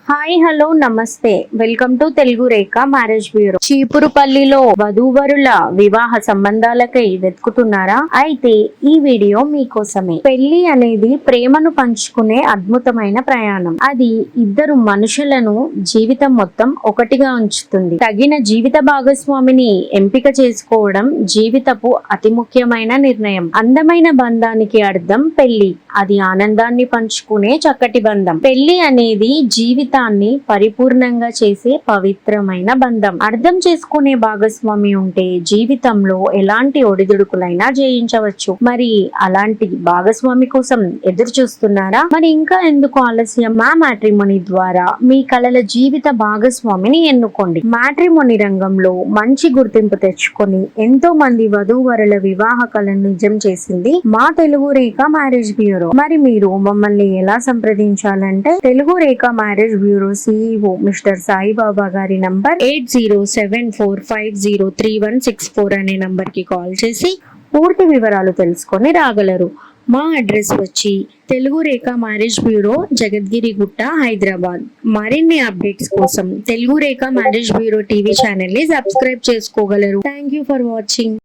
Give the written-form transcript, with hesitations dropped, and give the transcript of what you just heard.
Hi hello నమస్తే welcome to Telugu Rekha marriage bureau. చీపురుపల్లిలో వధూవరుల వివాహ సంబంధాలకై వెతుకుతున్నారా? అయితే ఈ వీడియో మీకోసమే. పెళ్లి అనేది ప్రేమను పంచుకునే అద్భుతమైన ప్రయాణం. అది ఇద్దరు మనుషులను జీవితం మొత్తం ఒకటిగా ఉంచుతుంది. తగిన జీవిత భాగస్వామిని ఎంపిక చేసుకోవడం జీవితపు అతి ముఖ్యమైన నిర్ణయం. అందమైన బంధానికి అర్థం పెళ్లి. అది ఆనందాన్ని పంచుకునే చక్కటి బంధం. పెళ్లి అనేది జీవితాన్ని పరిపూర్ణంగా చేసే పవిత్రమైన బంధం. అర్థం చేసుకునే భాగస్వామి ఉంటే జీవితంలో ఎలాంటి ఒడిదుడుకులైనా జయించవచ్చు. మరి అలాంటి భాగస్వామి కోసం ఎదురు చూస్తున్నారా? మరి ఇంకా ఎందుకు ఆలస్యం? మా మ్యాట్రిమోనీ ద్వారా మీ కలల జీవిత భాగస్వామిని ఎన్నుకోండి. మ్యాట్రిమోనీ రంగంలో మంచి గుర్తింపు తెచ్చుకొని ఎంతో మంది వధూవరుల వివాహ కలను నిజం చేసింది మా తెలుగు రేఖ మ్యారేజ్ బ్యూరో. మరి మీరు మమ్మల్ని ఎలా సంప్రదించాలంటే Telugu Rekha marriage bureau CEO mister Saibaba గారి నంబర్ 8074503164 అనే నంబర్ కి కాల్ చేసి పూర్తి వివరాలు తెలుసుకొని రాగలరు. మా అడ్రస్ వచ్చి తెలుగు రేఖ మ్యారేజ్ బ్యూరో, జగద్గిరి గుట్ట, హైదరాబాద్. మరిన్ని అప్డేట్స్ కోసం Telugu Rekha marriage bureau TV channel ని సబ్స్క్రైబ్ చేసుకోగలరు. Thank you for watching.